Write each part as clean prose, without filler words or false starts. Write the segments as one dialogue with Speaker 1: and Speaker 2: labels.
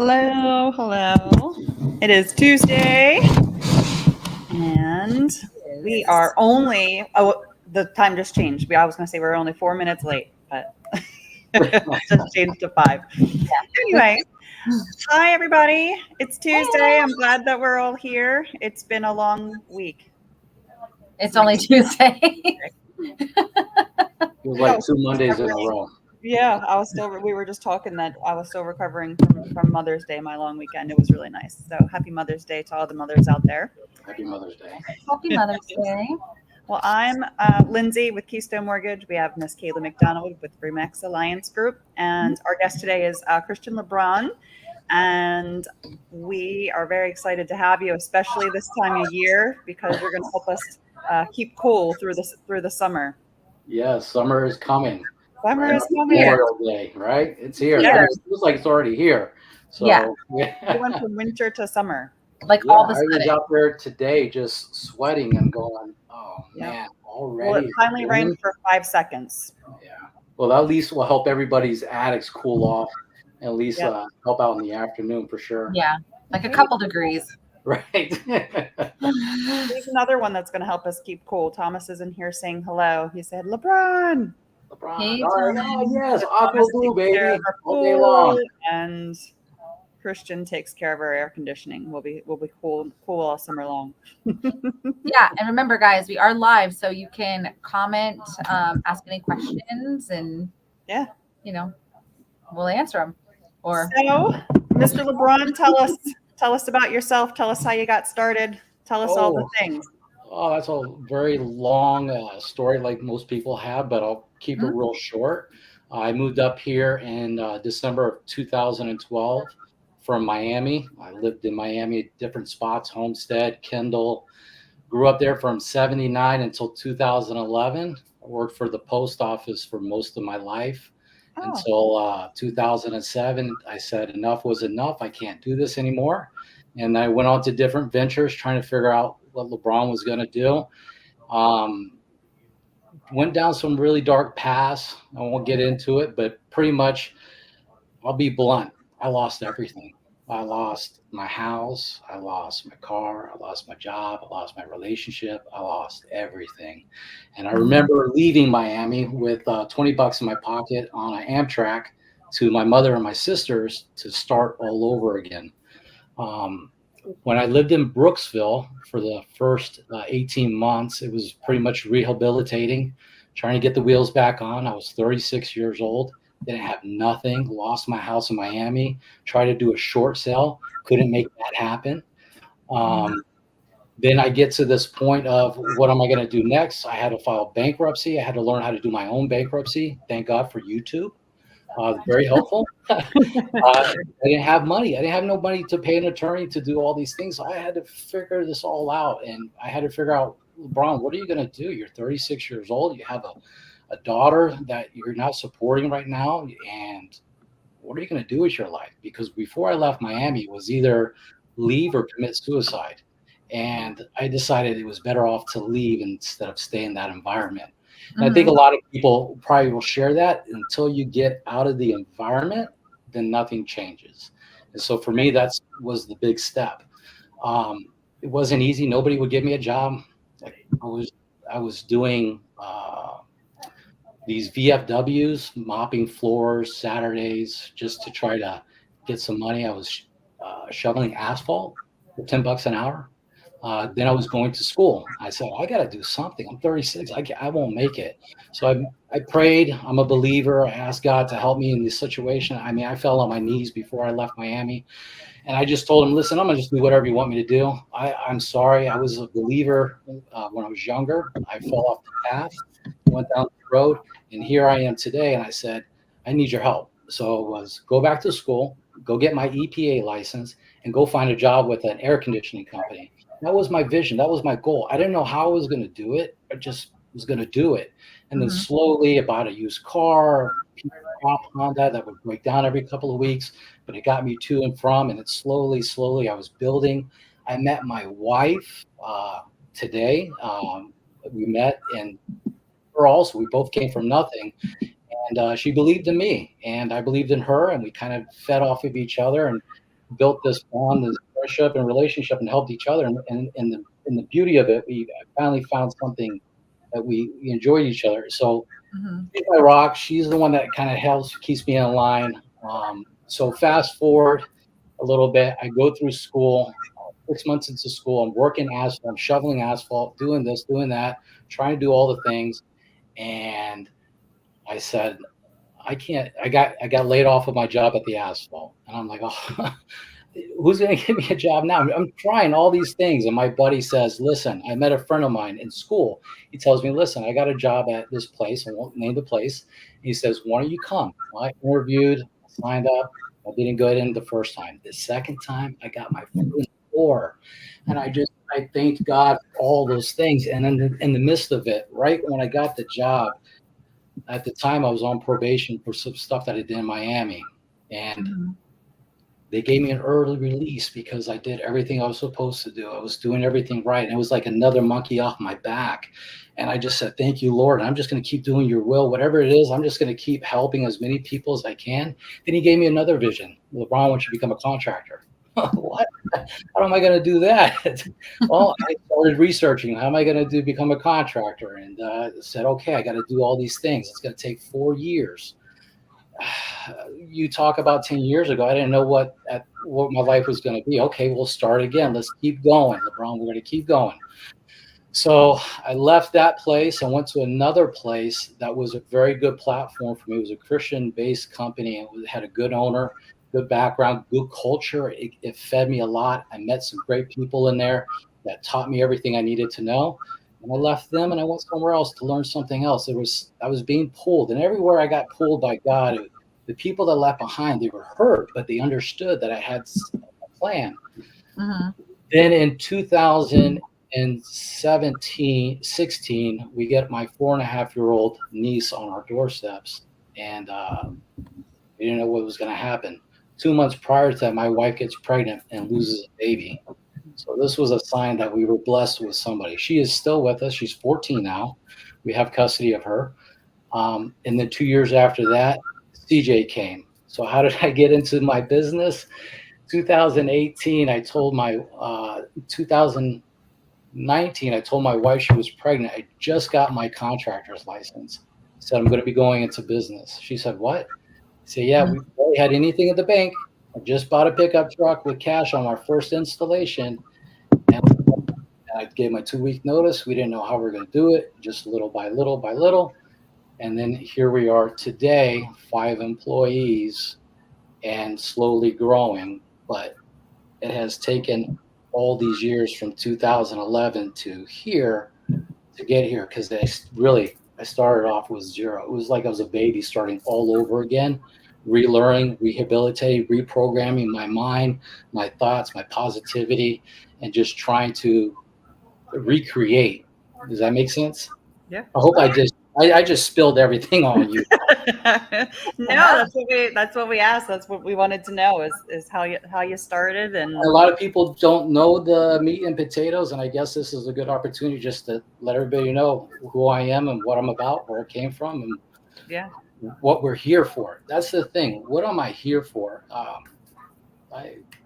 Speaker 1: Hello, hello. It is Tuesday, and we are the time just changed. I was going to say we're only 4 minutes late, but it just changed to 5. Anyway, hi, everybody. It's Tuesday. I'm glad that we're all here. It's been a long week.
Speaker 2: It's only Tuesday.
Speaker 3: It was like 2 Mondays in a row.
Speaker 1: Yeah, we were just talking that I was still recovering from Mother's Day, my long weekend. It was really nice. So happy Mother's Day to all the mothers out there.
Speaker 3: Happy Mother's Day.
Speaker 2: Happy Mother's Day.
Speaker 1: Well, I'm Lindsay with Keystone Mortgage. We have Miss Kayla McDonald with Remax Alliance Group. And our guest today is Christian Lebron. And we are very excited to have you, especially this time of year, because you're going to help us keep cool through the summer.
Speaker 3: Yes, summer is coming.
Speaker 1: Summer is coming.
Speaker 3: Memorial Day, right? It's here.
Speaker 1: Yeah.
Speaker 3: It feels like it's already here. So,
Speaker 2: Yeah.
Speaker 1: We went from winter to summer.
Speaker 2: Like
Speaker 3: Yeah,
Speaker 2: all the
Speaker 3: I was
Speaker 2: sudden.
Speaker 3: out there today just sweating and going, oh,
Speaker 1: Yeah.
Speaker 3: man, already.
Speaker 1: Well, it finally rained for 5 seconds.
Speaker 3: Yeah. Well, at least will help everybody's attics cool off. At least help out in the afternoon for sure.
Speaker 2: Yeah, like a couple degrees.
Speaker 3: Right.
Speaker 1: Here's another one that's going to help us keep cool. Thomas is in here saying hello. He said, Lebron.
Speaker 2: Hey,
Speaker 3: All right. Oh, yes, Aqua Blue, baby. All day
Speaker 1: Pool,
Speaker 3: long.
Speaker 1: and Christian takes care of our air conditioning. We'll be cool all summer long.
Speaker 2: Yeah, and remember, guys, we are live, so you can comment, ask any questions, and we'll answer them. Or
Speaker 1: so, Mr. Lebron, tell us about yourself. Tell us how you got started. Tell us all the things.
Speaker 3: Oh, that's a very long story, like most people have, but I'll keep it real short. I moved up here in December of 2012 from Miami. I lived in Miami at different spots, Homestead, Kendall. Grew up there from 79 until 2011. I worked for the post office for most of my life. Until 2007, I said enough was enough. I can't do this anymore. And I went on to different ventures trying to figure out what LeBron was going to do. Went down some really dark paths. I won't get into it, but pretty much I'll be blunt. I lost everything. I lost my house. I lost my car. I lost my job. I lost my relationship. I lost everything. And I remember leaving Miami with $20 in my pocket on an Amtrak to my mother and my sisters to start all over again. When I lived in Brooksville for the first 18 months, it was pretty much rehabilitating, trying to get the wheels back on. I was 36 years old. Didn't have nothing, lost my house in Miami, tried to do a short sale, couldn't make that happen. Then I get to this point of what am I going to do next? I had to file bankruptcy. I had to learn how to do my own bankruptcy. Thank God for YouTube. Very helpful. I didn't have money. I didn't have no money to pay an attorney to do all these things. So I had to figure this all out. And I had to figure out, LeBron, what are you going to do? You're 36 years old. You have a daughter that you're not supporting right now, and what are you going to do with your life? Because before I left Miami, it was either leave or commit suicide, and I decided it was better off to leave instead of stay in that environment. And I think a lot of people probably will share that. Until you get out of the environment, then nothing changes. And so for me, that was the big step. It wasn't easy. Nobody would give me a job. I was doing these VFWs, mopping floors Saturdays just to try to get some money. I was shoveling asphalt for $10 an hour. Then I was going to school. I said, I got to do something. I'm 36. I won't make it. So I prayed. I'm a believer. I asked God to help me in this situation. I mean, I fell on my knees before I left Miami. And I just told him, listen, I'm going to just do whatever you want me to do. I'm sorry. I was a believer when I was younger. I fell off the path, went down the road. And here I am today. And I said, I need your help. So it was go back to school, go get my EPA license, and go find a job with an air conditioning company. That was my vision. That was my goal. I didn't know how I was going to do it. I just was going to do it. And then slowly I bought a used car, Honda that would break down every couple of weeks, but it got me to and from. And it slowly I was building. I met my wife today. We met, and her also. We both came from nothing. And she believed in me, and I believed in her, and we kind of fed off of each other. And built this bond, this friendship and relationship, and helped each other. And the beauty of it, we finally found something that we enjoyed each other. So she's my rock. She's the one that kind of helps, keeps me in line. So fast forward a little bit, I go through school. 6 months into school, I'm working asphalt, I'm shoveling asphalt, doing this, doing that, trying to do all the things. And I said, I can't. I got laid off of my job at the asphalt, and I'm like, oh, who's going to give me a job now? I'm trying all these things, and my buddy says, listen, I met a friend of mine in school. He tells me, listen, I got a job at this place. I won't name the place. He says, why don't you come? Well, I interviewed, signed up. I didn't go in the first time. The second time, I got my foot in the door, and I thanked God for all those things. And in the midst of it, right when I got the job, at the time I was on probation for some stuff that I did in Miami, and they gave me an early release because I did everything I was supposed to do. I was doing everything right. And it was like another monkey off my back. And I just said, thank you, Lord. I'm just going to keep doing your will, whatever it is. I'm just going to keep helping as many people as I can. Then he gave me another vision. LeBron wants you to become a contractor. What? How am I going to do that? Well, I started researching. How am I going to become a contractor? And said, okay, I got to do all these things. It's going to take 4 years. You talk about 10 years ago, I didn't know what my life was going to be. Okay, we'll start again. Let's keep going, LeBron. We're going to keep going. So I left that place and went to another place that was a very good platform for me. It was a Christian-based company. It had a good owner, good background, good culture. It fed me a lot. I met some great people in there that taught me everything I needed to know. And I left them and I went somewhere else to learn something else. I was being pulled, and everywhere I got pulled by God, the people that left behind, they were hurt, but they understood that I had a plan. Then in 2016, we get my 4.5-year-old niece on our doorsteps, and we didn't know what was going to happen. 2 months prior to that, my wife gets pregnant and loses a baby. So this was a sign that we were blessed with somebody. She is still with us. She's 14 now. We have custody of her. And then 2 years after that, CJ came. So how did I get into my business? 2018, I told my 2019, I told my wife she was pregnant. I just got my contractor's license. I said, I'm going to be going into business. She said, what? I said, yeah, we barely had anything at the bank. I just bought a pickup truck with cash on our first installation. And I gave my 2-week notice. We didn't know how we were going to do it, just little by little by little. And then here we are today, 5 employees and slowly growing. But it has taken all these years from 2011 to here to get here, because I started off with zero. It was like I was a baby starting all over again, relearning, rehabilitating, reprogramming my mind, my thoughts, my positivity, and just trying to recreate. Does that make sense?
Speaker 1: Yeah.
Speaker 3: I hope I just spilled everything on you.
Speaker 1: No, that's what we asked. That's what we wanted to know is how you started. And
Speaker 3: a lot of people don't know the meat and potatoes, and I guess this is a good opportunity just to let everybody know who I am and what I'm about, where I came from, and what we're here for. That's the thing. What am I here for?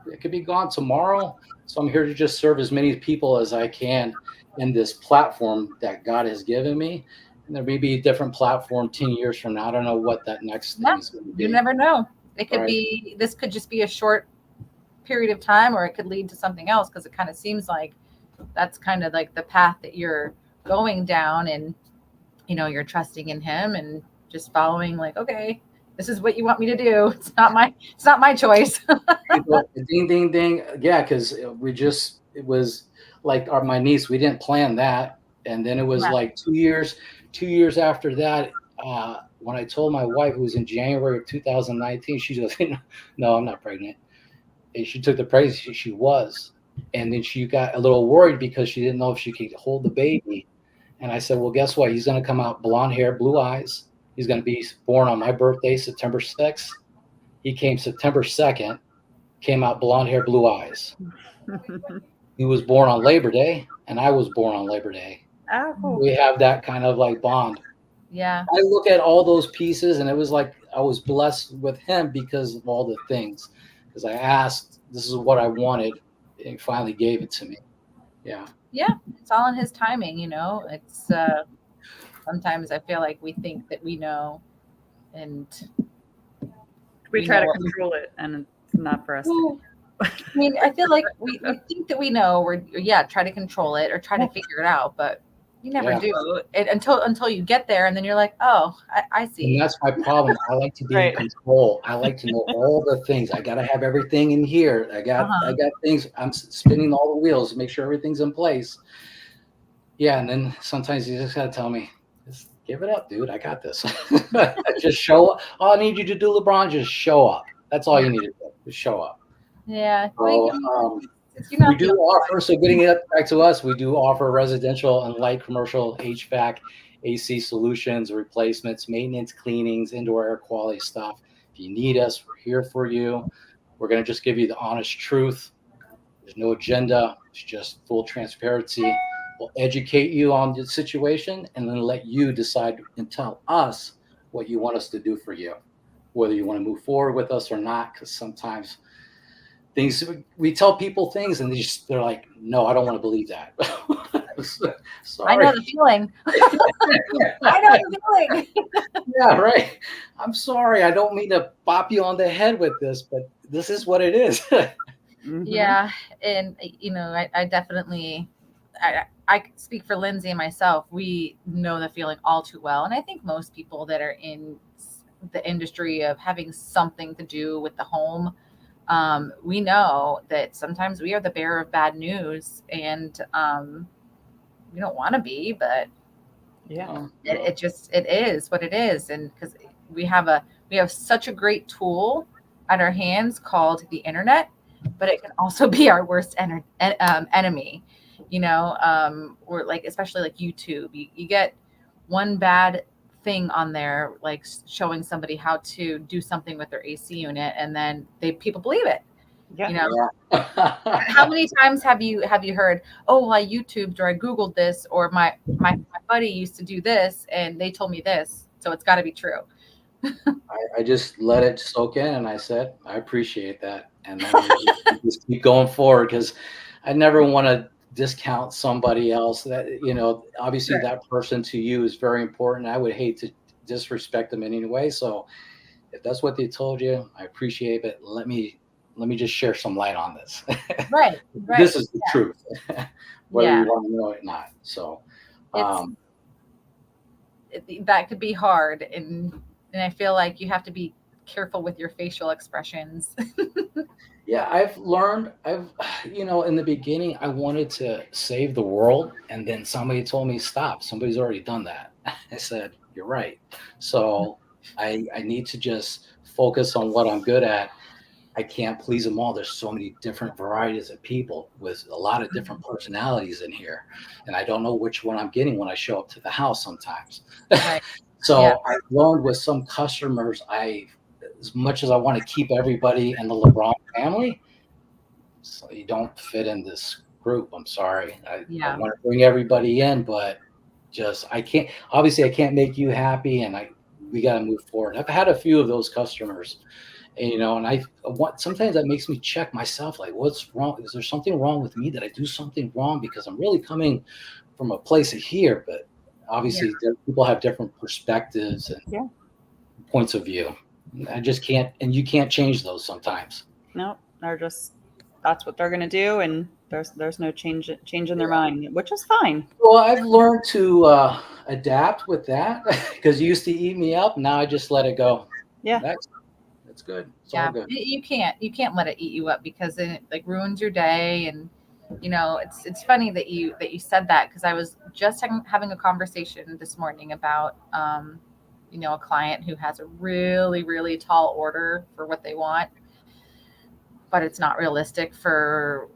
Speaker 3: It could be gone tomorrow, so I'm here to just serve as many people as I can in this platform that God has given me. And there may be a different platform 10 years from now. I don't know what that next thing is going to be.
Speaker 2: You never know. It could be, this could just be a short period of time, or it could lead to something else, because it kind of seems like that's kind of like the path that you're going down, and you're trusting in Him and just following, like, okay, this is what you want me to do. It's not my choice.
Speaker 3: Ding, ding, ding. Yeah, because it was like my niece, we didn't plan that. And then it was like 2 years after that, when I told my wife, it was in January of 2019, she goes, no, I'm not pregnant. And she took the pregnancy, she was. And then she got a little worried because she didn't know if she could hold the baby. And I said, well, guess what? He's going to come out blonde hair, blue eyes. He's going to be born on my birthday, September 6th. He came September 2nd, came out blonde hair, blue eyes. He was born on Labor Day, and I was born on Labor Day.
Speaker 1: Oh.
Speaker 3: We have that kind of like bond.
Speaker 2: Yeah.
Speaker 3: I look at all those pieces, and it was like I was blessed with him because of all the things because I asked, this is what I wanted, and he finally gave it to me. Yeah.
Speaker 2: Yeah, it's all in his timing, you know. It's sometimes I feel like we think that we know, and
Speaker 1: We try to
Speaker 2: know.
Speaker 1: control it, and it's not for us to.
Speaker 2: Well, I mean, I feel like we think that we know. We're try to control it or try to figure it out, but you never
Speaker 3: Yeah.
Speaker 2: do it until you get there, and then you're like, oh, I
Speaker 3: And
Speaker 2: see.
Speaker 3: that's my problem. I like to be
Speaker 1: Right.
Speaker 3: in control. I like to know all the things. I got to have everything in here. I got things. I'm spinning all the wheels to make sure everything's in place. Yeah, and then sometimes you just got to tell me, just give it up, dude. I got this. Just show up. All I need you to do, LeBron, just show up. That's all you need to do. Just show up.
Speaker 2: Yeah.
Speaker 3: So, we do offer, so getting it back to us, we do offer residential and light commercial HVAC, AC solutions, replacements, maintenance, cleanings, indoor air quality stuff. If you need us, we're here for you. We're going to just give you the honest truth. There's no agenda. It's just full transparency. We'll educate you on the situation and then let you decide and tell us what you want us to do for you, whether you want to move forward with us or not, because sometimes we tell people things and they're like, no, I don't want to believe that. Sorry.
Speaker 2: I know the feeling. I know the feeling.
Speaker 3: Yeah, right. I'm sorry. I don't mean to bop you on the head with this, but this is what it is.
Speaker 1: Mm-hmm.
Speaker 2: Yeah, and I definitely, I speak for Lindsay and myself. We know the feeling all too well, and I think most people that are in the industry of having something to do with the home. We know that sometimes we are the bearer of bad news, and we don't want to be, but
Speaker 1: Yeah.
Speaker 2: it is what it is. And because we have such a great tool at our hands called the internet, but it can also be our worst enemy, or like, especially like YouTube, you get one bad thing on there, like showing somebody how to do something with their AC unit, and then people believe it.
Speaker 1: Yeah.
Speaker 2: How many times have you heard, oh, I YouTubed or I Googled this, or my buddy used to do this and they told me this, so it's got to be true.
Speaker 3: I just let it soak in, and I said, I appreciate that, and then just keep going forward, because I never want to discount somebody else. That obviously
Speaker 2: Sure.
Speaker 3: that person to you is very important. I would hate to disrespect them in any way. So if that's what they told you, I appreciate it. Let me just share some light on this.
Speaker 2: Right.
Speaker 3: This is the truth, whether
Speaker 2: Yeah.
Speaker 3: you want to know it or not. So
Speaker 2: that could be hard, and I feel like you have to be careful with your facial expressions.
Speaker 3: Yeah, I've learned, in the beginning, I wanted to save the world. And then somebody told me, stop, somebody's already done that. I said, you're right. So I need to just focus on what I'm good at. I can't please them all. There's so many different varieties of people with a lot of different personalities in here. And I don't know which one I'm getting when I show up to the house sometimes.
Speaker 2: Right.
Speaker 3: So
Speaker 2: Yeah.
Speaker 3: I've learned with some customers, as much as I want to keep everybody in the Lebron family, so you don't fit in this group. I'm sorry. I want to bring everybody in, but I can't make you happy, and we got to move forward. I've had a few of those customers, and sometimes that makes me check myself, like, what's wrong? Is there something wrong with me? Did I do something wrong? Because I'm really coming from a place of here, but obviously people have different perspectives and points of view. I just can't, and you can't change those sometimes.
Speaker 1: No, that's what they're going to do, and there's no change in their mind, which is fine.
Speaker 3: Well, I've learned to adapt with that, because you used to eat me up. Now I just let it go.
Speaker 1: Yeah,
Speaker 3: that's good. It's
Speaker 2: Yeah,
Speaker 3: all good.
Speaker 2: you can't let it eat you up, because it like ruins your day. And it's funny that you said that, because I was just having a conversation this morning about a client who has a really, really tall order for what they want, but it's not realistic for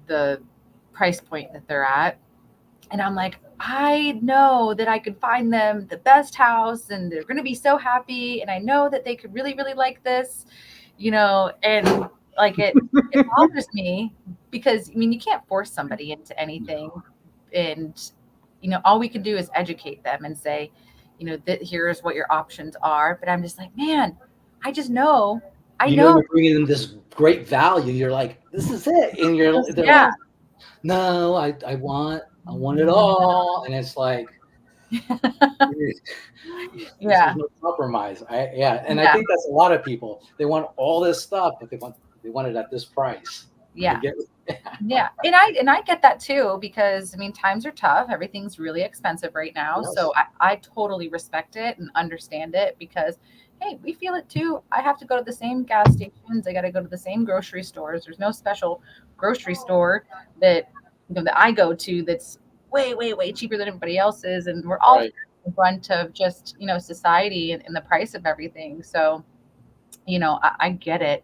Speaker 2: the price point that they're at. And I'm like, I know that I could find them the best house, and they're going to be so happy. And I know that they could really, really like this, and like it bothers me, because you can't force somebody into anything. And, all we can do is educate them and say, that here's what your options are. But I'm just like, man, I just know I
Speaker 3: you know
Speaker 2: know.
Speaker 3: you're bringing them this great value. You're like, this is it, and they're
Speaker 2: Yeah.
Speaker 3: like, no, I want it all, and it's like, there's
Speaker 2: Yeah.
Speaker 3: no compromise. And I
Speaker 2: Yeah.
Speaker 3: think that's a lot of people. They want all this stuff, but they want it at this price. I
Speaker 2: Yeah.
Speaker 3: get
Speaker 2: Yeah. And I get that too, because I mean, times are tough. Everything's really expensive right now.
Speaker 3: Yes.
Speaker 2: So I totally respect it and understand it, because hey, we feel it too. I have to go to the same gas stations. I got to go to the same grocery stores. There's no special grocery store that, you know, that I go to that's way, way, way cheaper than everybody else's. And we're all
Speaker 3: right.
Speaker 2: the brunt of just, you know, society and the price of everything. So, you know, I get it.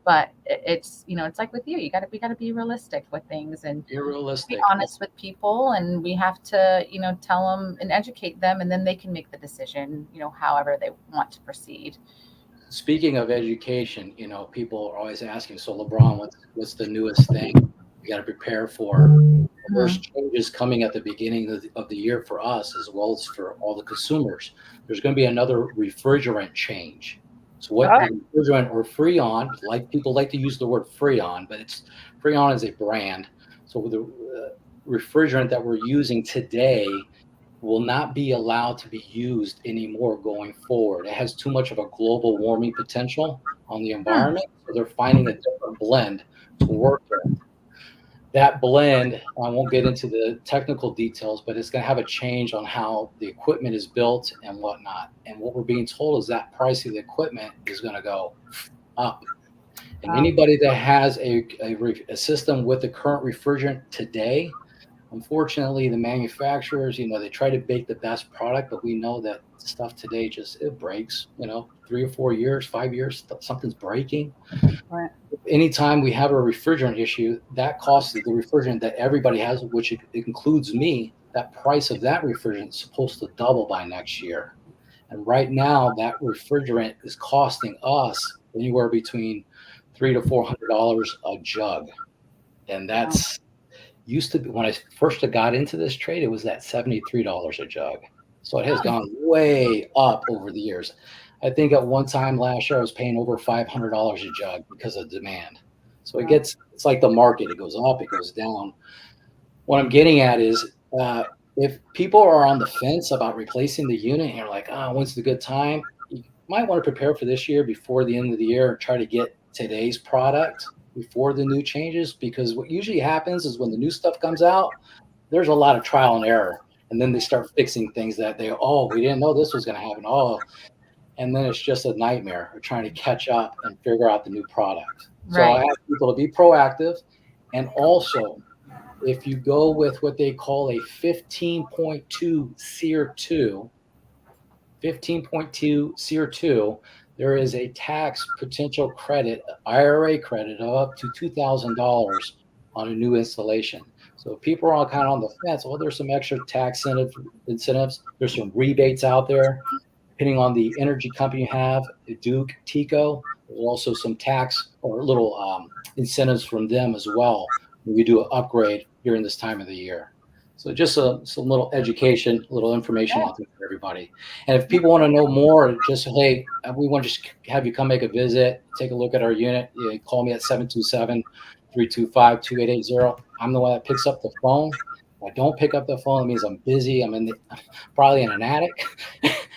Speaker 2: But it's, you know, it's like with you, we got to be realistic with things and
Speaker 3: You're
Speaker 2: be
Speaker 3: realistic.
Speaker 2: honest with people, and we have to, you know, tell them and educate them, and then they can make the decision, you know, however they want to proceed.
Speaker 3: Speaking of education, you know, people are always asking, so LeBron, what's the newest thing we got to prepare for? There's changes coming at the beginning of the year for us, as well as for all the consumers. There's going to be another refrigerant change. So what refrigerant or Freon, like people like to use the word Freon, but it's Freon is a brand. So the refrigerant that we're using today will not be allowed to be used anymore going forward. It has too much of a global warming potential on the environment. So they're finding a different blend to work with. That blend, I won't get into the technical details, but it's going to have a change on how the equipment is built and whatnot. And what we're being told is that price of the equipment is going to go up. And anybody that has a system with the current refrigerant today, unfortunately, the manufacturers, you know, they try to bake the best product, but we know that stuff today it breaks, you know, 3 or 4 years, 5 years, something's breaking.
Speaker 1: Right.
Speaker 3: Anytime we have a refrigerant issue, that costs the refrigerant that everybody has, which it includes me, that price of that refrigerant is supposed to double by next year. And right now, that refrigerant is costing us anywhere between $300 to $400 a jug. And that's used to be, when I first got into this trade, it was at $73 a jug. So it has gone way up over the years. I think at one time last year, I was paying over $500 a jug because of demand. So it's like the market, it goes up, it goes down. What I'm getting at is if people are on the fence about replacing the unit and you're like, when's the good time? You might want to prepare for this year before the end of the year and try to get today's product before the new changes, because what usually happens is when the new stuff comes out, there's a lot of trial and error. And then they start fixing things that we didn't know this was going to happen. And then it's just a nightmare of trying to catch up and figure out the new product. So I ask people to be proactive. And also, if you go with what they call a 15.2 SEER 2, 15.2 SEER 2, there is a tax potential credit, IRA credit of up to $2,000 on a new installation. So if people are all kind of on the fence, well, there's some extra tax incentives. There's some rebates out there, depending on the energy company you have, Duke, Tico. There's also some tax or little incentives from them as well when you do an upgrade during this time of the year. So just some little education, little information out there for everybody. And if people want to know more, just, hey, we want to just have you come make a visit, take a look at our unit. You call me at 727-325-2880. I'm the one that picks up the phone. If I don't pick up the phone, it means I'm busy. I'm probably in an attic.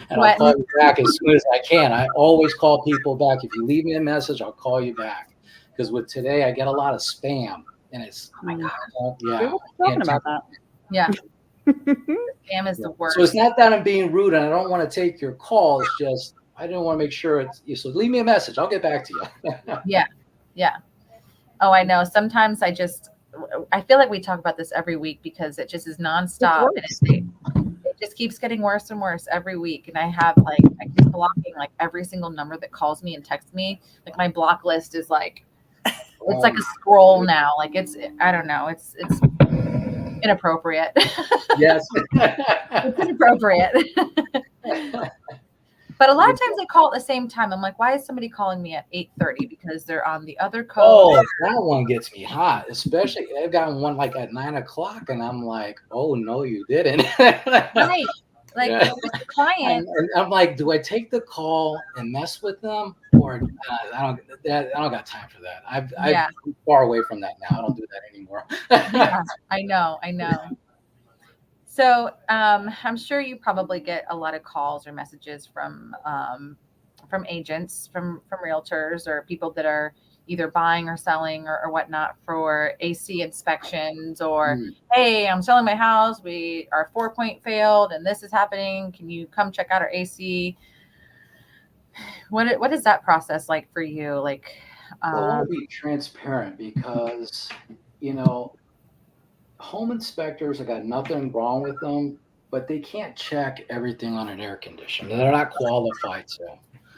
Speaker 3: And I'll call you back as soon as I can. I always call people back. If you leave me a message, I'll call you back. Because with today, I get a lot of spam. And it's,
Speaker 1: Oh my God.
Speaker 3: yeah.
Speaker 1: We were talking about that.
Speaker 2: Yeah. Spam is the worst.
Speaker 3: So it's not that I'm being rude and I don't want to take your call. It's just, I didn't want to make sure so leave me a message. I'll get back to you.
Speaker 2: Yeah. Yeah. Oh, I know. Sometimes I feel like we talk about this every week because it just is nonstop. And it just keeps getting worse and worse every week. And I keep blocking like every single number that calls me and texts me. Like my block list is like, it's like a scroll now. Like I don't know. It's inappropriate.
Speaker 3: Yes.
Speaker 2: It's inappropriate. But a lot of times they call at the same time. I'm like, why is somebody calling me at 8:30? Because they're on the other code.
Speaker 3: Oh, that one gets me hot. Especially I've gotten one like at 9 o'clock and I'm like, oh no, you didn't.
Speaker 2: Right. Like
Speaker 3: Yeah.
Speaker 2: the client.
Speaker 3: And I'm like, do I take the call and mess with them, or I don't got time for that. I'm far away from that now. I don't do that anymore.
Speaker 2: Yeah, I know. So I'm sure you probably get a lot of calls or messages from agents, from realtors, or people that are either buying or selling or whatnot for AC inspections, or hey, I'm selling my house. Our 4-point failed and this is happening. Can you come check out our AC? What is that process like for you? Like,
Speaker 3: I want to be transparent because, you know, home inspectors, I got nothing wrong with them, but they can't check everything on an air conditioner. They're not qualified to.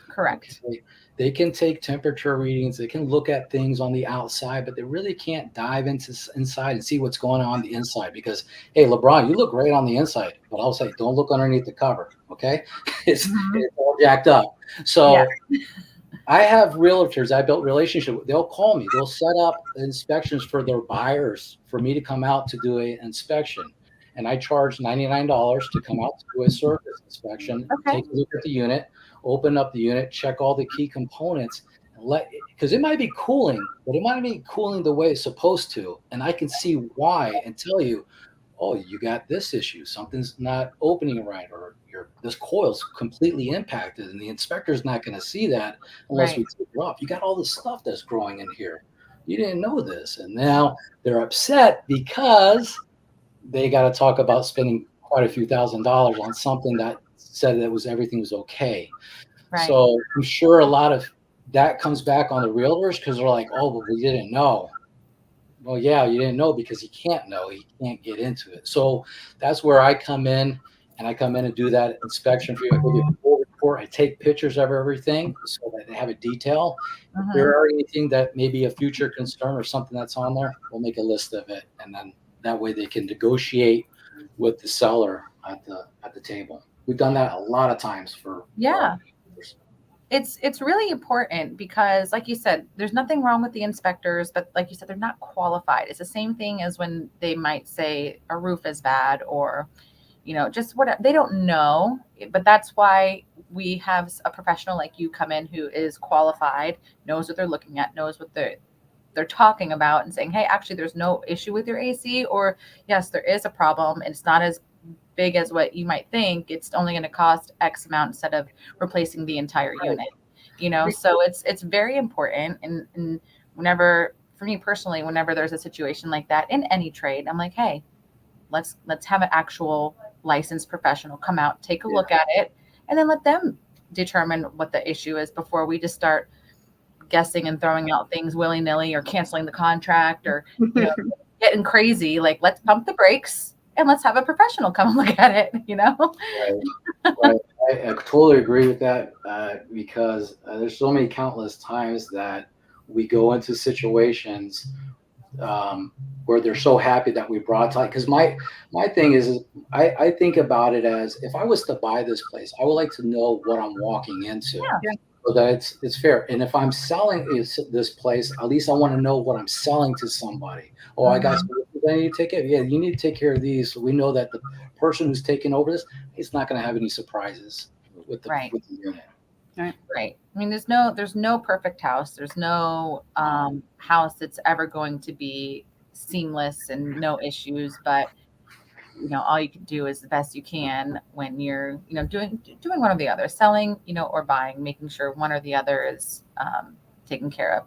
Speaker 2: Correct.
Speaker 3: Okay? They can take temperature readings. They can look at things on the outside, but they really can't dive inside and see what's going on the inside. Because, hey, Lebron, you look great on the inside, but I'll say, don't look underneath the cover. Okay, it's all jacked up. So. Yeah. I have realtors I built relationship with. They'll call me. They'll set up inspections for their buyers for me to come out to do an inspection. And I charge $99 to come out to do a surface inspection, take a look at the unit, open up the unit, check all the key components, and because it might be cooling, but it might be cooling the way it's supposed to. And I can see why and tell you, oh, you got this issue. Something's not opening right, or this coil's completely impacted, and the inspector's not going to see that unless we take it off. You got all this stuff that's growing in here. You didn't know this. And now they're upset because they got to talk about spending quite a few $1,000s on something that said that everything was okay. Right. So I'm sure a lot of that comes back on the realtors because they're like, oh, but we didn't know. Well, yeah, you didn't know because he can't know. He can't get into it. So that's where I come in, and I come in and do that inspection for you. I give you a full report. I take pictures of everything so that they have a detail. If there are anything that may be a future concern or something that's on there, we'll make a list of it. And then that way they can negotiate with the seller at the table. We've done that a lot of times for
Speaker 2: It's really important because, like you said, there's nothing wrong with the inspectors, but like you said, they're not qualified. It's the same thing as when they might say a roof is bad, or, you know, just what they don't know. But that's why we have a professional like you come in who is qualified, knows what they're looking at, knows what they're talking about, and saying, hey, actually, there's no issue with your AC, or yes, there is a problem, and it's not as big as what you might think. It's only going to cost X amount instead of replacing the entire unit, you know? So it's very important. And whenever, for me personally, whenever there's a situation like that in any trade, I'm like, hey, let's have an actual licensed professional come out, take a look at it, and then let them determine what the issue is before we just start guessing and throwing out things willy-nilly, or canceling the contract, or, you know, getting crazy. Like, let's pump the brakes and let's have a professional come and look at it, you know?
Speaker 3: Right. I totally agree with that because there's so many countless times that we go into situations where they're so happy that we brought it. Because my thing is I think about it as, if I was to buy this place, I would like to know what I'm walking into. So that it's fair. And if I'm selling this place, at least I want to know what I'm selling to somebody. Oh, I got some, I need to take it. Yeah, you need to take care of these. So we know that the person who's taking over this, he's not going to have any surprises with the unit.
Speaker 2: Right. I mean, there's no perfect house. There's no house that's ever going to be seamless and no issues. But, you know, all you can do is the best you can when you're, you know, doing one or the other, selling, you know, or buying, making sure one or the other is taken care of.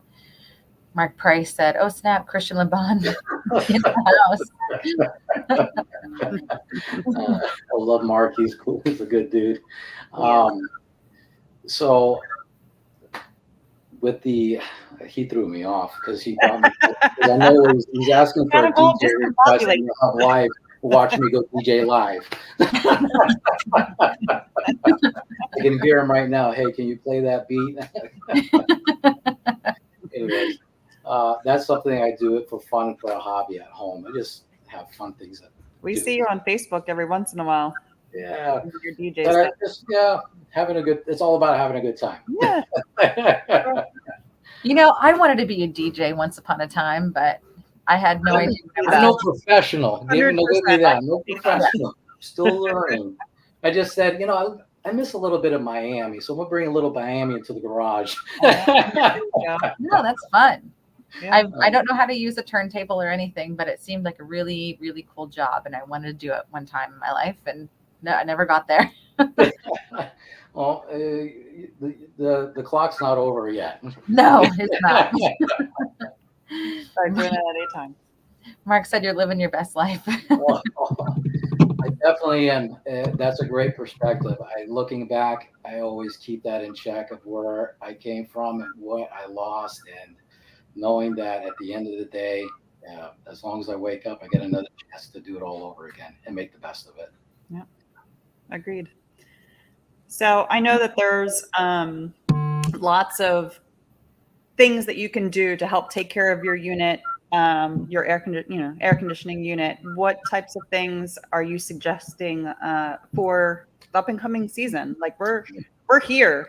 Speaker 2: Mark Price said, "Oh snap, Christian Lebron in the
Speaker 3: house." I love Mark. He's cool. He's a good dude. So with he threw me off because he brought me. I know he's asking for a DJ request live. Watch me go DJ live. I can hear him right now. Hey, can you play that beat? Anyways, that's something I do it for fun, for a hobby at home. I just have fun things.
Speaker 1: We see you on Facebook every once in a while.
Speaker 3: Yeah.
Speaker 1: Your DJ stuff.
Speaker 3: Having a good. It's all about having a good time.
Speaker 1: Yeah.
Speaker 2: You know, I wanted to be a DJ once upon a time, but I had no idea.
Speaker 3: I'm no professional. No professional. Still learning. I just said, I miss a little bit of Miami, so I'm gonna bring a little Miami into the garage.
Speaker 1: There you go.
Speaker 2: No, that's fun.
Speaker 1: Yeah.
Speaker 2: I don't know how to use a turntable or anything, but it seemed like a really, really cool job. And I wanted to do it one time in my life. And no, I never got there.
Speaker 3: Well, the clock's not over yet.
Speaker 2: No, it's not.
Speaker 1: Start doing it anytime.
Speaker 2: Mark said you're living your best life.
Speaker 3: Well, I definitely am. That's a great perspective. Looking back, I always keep that in check of where I came from and what I lost, and knowing that at the end of the day, as long as I wake up, I get another chance to do it all over again and make the best of it.
Speaker 1: Yeah, agreed. So I know that there's lots of things that you can do to help take care of your unit, your air conditioning unit. What types of things are you suggesting for the up and coming season? Like we're here.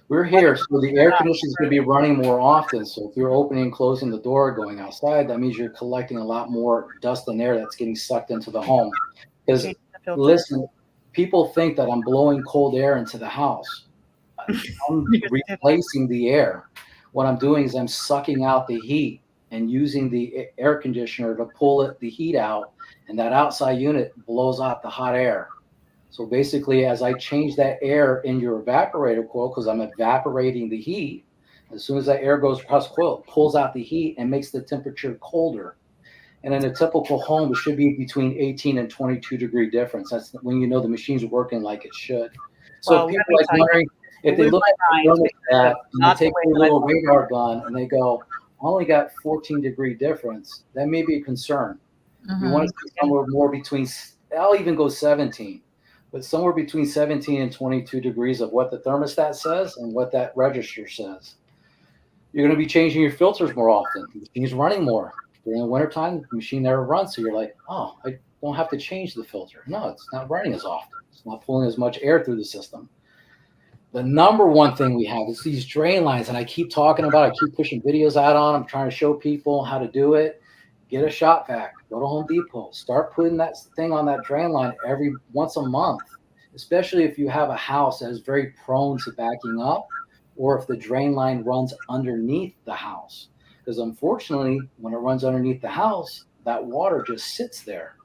Speaker 3: We're here, so the air conditioning is going to be running more often. So if you're opening and closing the door, going outside, that means you're collecting a lot more dust and air that's getting sucked into the home. Because listen, people think that I'm blowing cold air into the house. I'm replacing the air. What I'm doing is I'm sucking out the heat and using the air conditioner to pull the heat out, and that outside unit blows out the hot air. So basically, as I change that air in your evaporator coil, because I'm evaporating the heat, as soon as that air goes across the coil, it pulls out the heat and makes the temperature colder. And in a typical home, it should be between 18 and 22 degree difference. That's when you know the machine's working like it should. So
Speaker 1: Well,
Speaker 3: people are wondering if they look at the thermostat and they take a little radar gun and they go, I only got 14 degree difference. That may be a concern. You want to see somewhere more between, I'll even go 17. But somewhere between 17 and 22 degrees of what the thermostat says and what that register says. You're going to be changing your filters more often. The machine's running more. During the wintertime, the machine never runs. So you're like, oh, I don't have to change the filter. No, it's not running as often. It's not pulling as much air through the system. The number one thing we have is these drain lines. And I keep talking about, I keep pushing videos out on them, trying to show people how to do it. Get a shop vac, go to Home Depot, start putting that thing on that drain line once a month, especially if you have a house that is very prone to backing up, or if the drain line runs underneath the house. Because unfortunately, when it runs underneath the house, that water just sits there.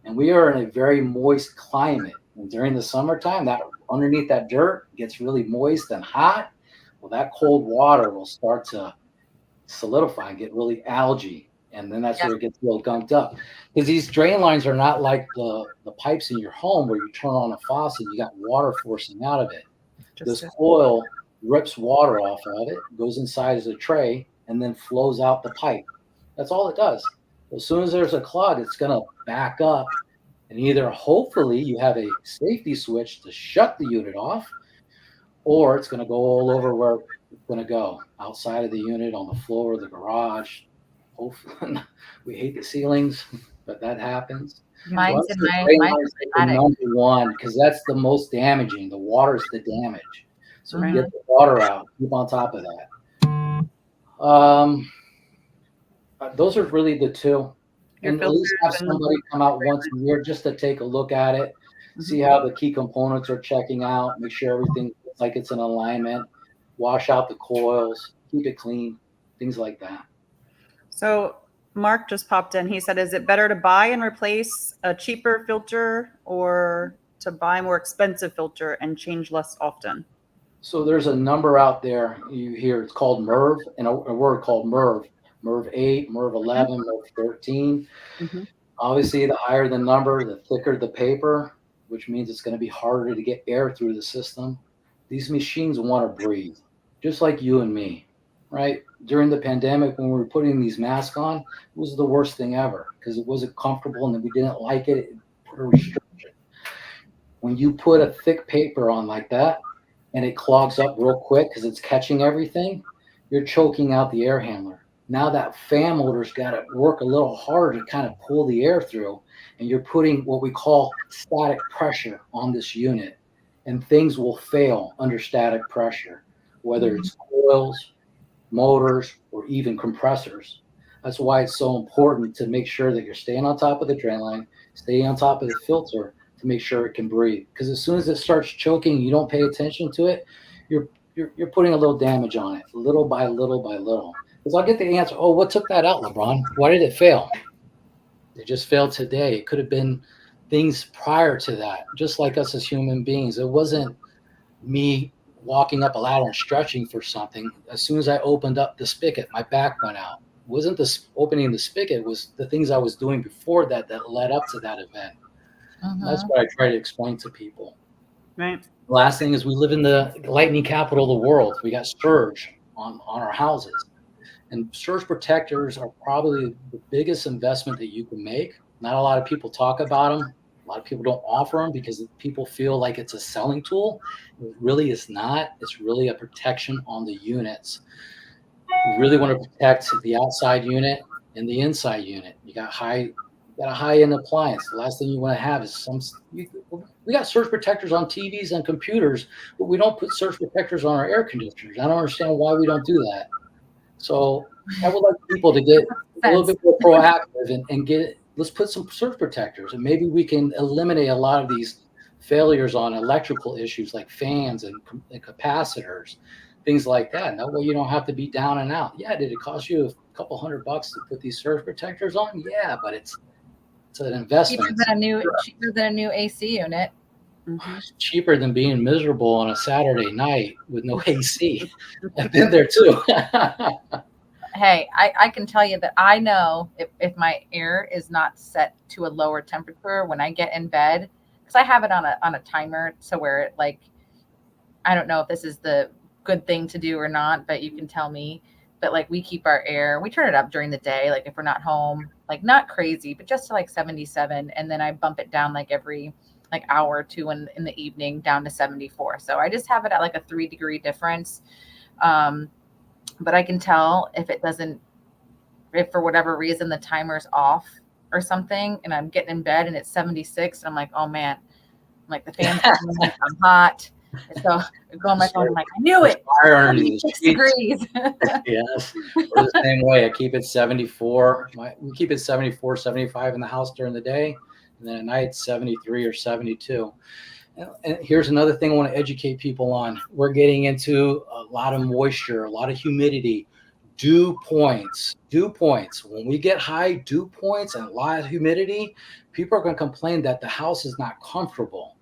Speaker 3: And we are in a very moist climate. And during the summertime, that underneath that dirt gets really moist and hot. Well, that cold water will start to solidify and get really algae. And then that's where it gets real gunked up. Because these drain lines are not like the pipes in your home where you turn on a faucet, you got water forcing out of it. This coil rips water off of it, goes inside as a tray, and then flows out the pipe. That's all it does. As soon as there's a clog, it's going to back up. And either hopefully you have a safety switch to shut the unit off, or it's going to go all over where it's going to go, outside of the unit, on the floor of the garage. Hopefully, we hate the ceilings, but that happens.
Speaker 2: Mine's in my
Speaker 3: number one, because that's the most damaging. The water is the damage. So get the water out. Keep on top of that. Those are really the two. And at least have somebody come out once a year just to take a look at it, see how the key components are checking out, make sure everything looks like it's in alignment, wash out the coils, keep it clean, things like that.
Speaker 1: So Mark just popped in. He said, is it better to buy and replace a cheaper filter or to buy a more expensive filter and change less often?
Speaker 3: So there's a number out there you hear. It's called MERV, and a word called MERV. MERV 8, MERV 11, MERV 13. Obviously, the higher the number, the thicker the paper, which means it's going to be harder to get air through the system. These machines want to breathe, just like you and me. Right? During the pandemic, when we were putting these masks on, it was the worst thing ever because it wasn't comfortable and we didn't like it. It put a restriction. When you put a thick paper on like that and it clogs up real quick because it's catching everything, you're choking out the air handler. Now that fan motor's got to work a little harder to kind of pull the air through, and you're putting what we call static pressure on this unit, and things will fail under static pressure, whether it's coils, motors, or even compressors. That's why it's so important to make sure that you're staying on top of the drain line, staying on top of the filter, to make sure it can breathe. Because as soon as it starts choking, you don't pay attention to it, you're putting a little damage on it, little by little by little. Because I'll get the answer, oh, what took that out, Lebron? Why did it fail? It just failed today. It could have been things prior to that, just like us as human beings. It wasn't me walking up a ladder and stretching for something. As soon as I opened up the spigot, my back went out. It wasn't this opening the spigot, it was the things I was doing before that that led up to that event. That's what I try to explain to people.
Speaker 1: Right.
Speaker 3: The last thing is we live in the lightning capital of the world. We got surge on our houses. And surge protectors are probably the biggest investment that you can make. Not a lot of people talk about them. A lot of people don't offer them because people feel like it's a selling tool. It really is not. It's really a protection on the units. You really want to protect the outside unit and the inside unit. You got a high-end appliance. The last thing you want to have is we got surge protectors on TVs and computers, but we don't put surge protectors on our air conditioners. I don't understand why we don't do that. So I would like people to get a little bit more proactive and let's put some surge protectors, and maybe we can eliminate a lot of these failures on electrical issues like fans and capacitors, things like that. And that way you don't have to be down and out. Yeah, did it cost you a couple $100 to put these surge protectors on? Yeah, but it's an investment.
Speaker 2: Cheaper than a new AC unit.
Speaker 3: It's cheaper than being miserable on a Saturday night with no AC. I've been there too.
Speaker 2: Hey, I can tell you that I know if my air is not set to a lower temperature when I get in bed, because I have it on a timer, so where it, like, I don't know if this is the good thing to do or not, but you can tell me. But like, we keep our air, we turn it up during the day, like if we're not home, like not crazy, but just to like 77, and then I bump it down like every like hour or two in the evening down to 74. So I just have it at like a 3-degree difference. But I can tell if for whatever reason the timer's off or something, and I'm getting in bed and it's 76, and I'm like, oh man, I'm like, the fan's on, I'm hot. And so I go on my phone, I'm like, I knew it. 76 degrees.
Speaker 3: Yes. We're the same way. I keep it 74. We keep it 74, 75 in the house during the day, and then at night 73 or 72. And here's another thing I want to educate people on. We're getting into a lot of moisture, a lot of humidity, dew points. When we get high dew points and a lot of humidity, people are going to complain that the house is not comfortable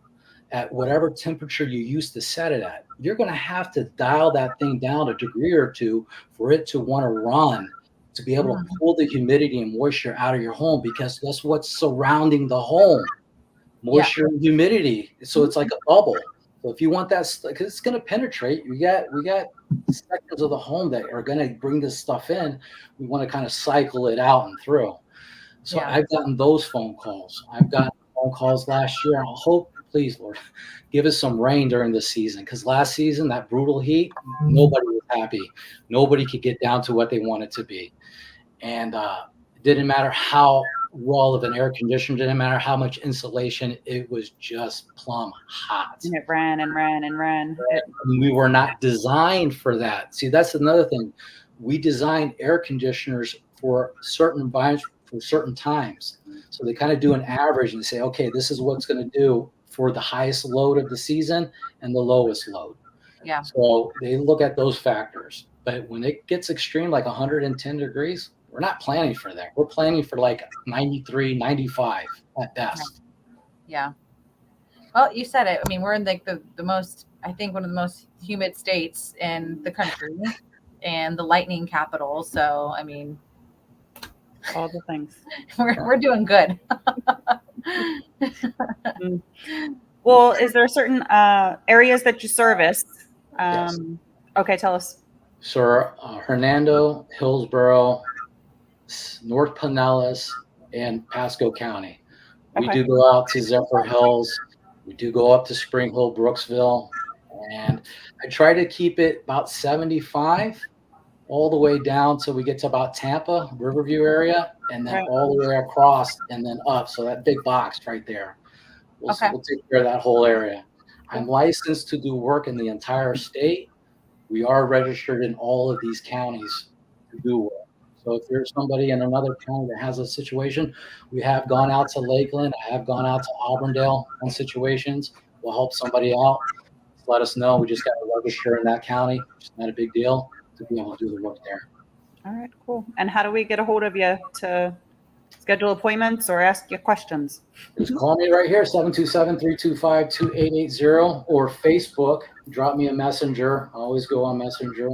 Speaker 3: at whatever temperature you used to set it at. You're going to have to dial that thing down a degree or two for it to want to run, to be able to pull the humidity and moisture out of your home, because that's what's surrounding the home. Moisture and humidity. So it's like a bubble. So if you want that, because it's going to penetrate, we got sections of the home that are going to bring this stuff in. We want to kind of cycle it out and through. So I've gotten those phone calls. I've gotten phone calls last year. I hope, please, Lord, give us some rain during the season, because last season, that brutal heat, nobody was happy. Nobody could get down to what they wanted to be. And it didn't matter how well of an air conditioner, didn't matter how much insulation, it was just plumb hot.
Speaker 1: And it ran and ran and ran.
Speaker 3: We were not designed for that. See, that's another thing. We design air conditioners for certain environments, for certain times. So they kind of do an average and say, okay, this is what's going to do for the highest load of the season and the lowest load.
Speaker 2: Yeah.
Speaker 3: So they look at those factors. But when it gets extreme, like 110 degrees, we're not planning for that. We're planning for like 93, 95 at best.
Speaker 2: Yeah. Well, you said it. I mean, we're in like the most, I think, one of the most humid states in the country and the lightning capital. So, I mean,
Speaker 1: all the things.
Speaker 2: We're doing good.
Speaker 1: Well, is there certain areas that you service?
Speaker 3: Yes.
Speaker 1: Okay, tell us.
Speaker 3: So Hernando, Hillsborough, North Pinellas, and Pasco County. We do go out to Zephyr Hills. We do go up to Spring Hill, Brooksville. And I try to keep it about 75 all the way down till we get to about Tampa, Riverview area, and then all the way across and then up. So that big box right there. We'll take care of that whole area. I'm licensed to do work in the entire state. We are registered in all of these counties to do work. So if there's somebody in another county that has a situation, we have gone out to Lakeland. I have gone out to Auburndale on situations. We'll help somebody out. Just let us know. We just got to register in that county. It's not a big deal to be able to do the work there.
Speaker 1: All right, cool. And how do we get a hold of you to schedule appointments or ask you questions?
Speaker 3: Just call me right here, 727-325-2880, or Facebook. Drop me a messenger. I always go on Messenger.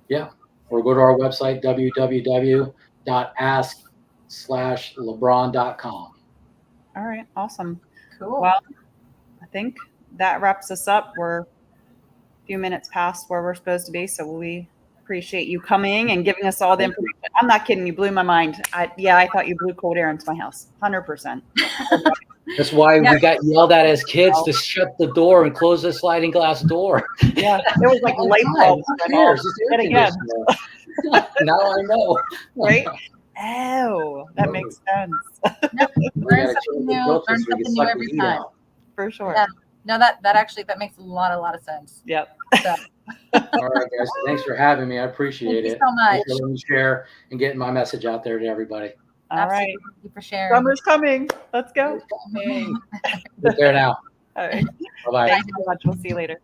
Speaker 3: Yeah. Or go to our website, www.ask/lebron.com.
Speaker 1: All right, awesome.
Speaker 2: Cool.
Speaker 1: Well, I think that wraps us up. We're a few minutes past where we're supposed to be, so we appreciate you coming and giving us all the information. I'm not kidding. You blew my mind. I thought you blew cold air into my house. 100%.
Speaker 3: That's why we got yelled at as kids to shut the door and close the sliding glass door.
Speaker 1: Yeah, it was like light bulbs.
Speaker 3: Who cares? It's air
Speaker 1: Again.
Speaker 3: conditioner. Now I know.
Speaker 1: Right? Oh, that makes sense.
Speaker 2: Learn something new every time.
Speaker 1: For sure.
Speaker 2: Yeah. No, that makes a lot of sense.
Speaker 1: Yep.
Speaker 2: So.
Speaker 3: All right, guys. Thanks for having me. I appreciate it.
Speaker 2: Thank you so much.
Speaker 3: Thanks for letting me share and getting my message out there to everybody.
Speaker 1: All right.
Speaker 2: Thank you for sharing.
Speaker 1: Summer's coming. Let's go.
Speaker 3: Take care now.
Speaker 1: All right.
Speaker 3: Bye-bye.
Speaker 1: Thanks so much. We'll see you later.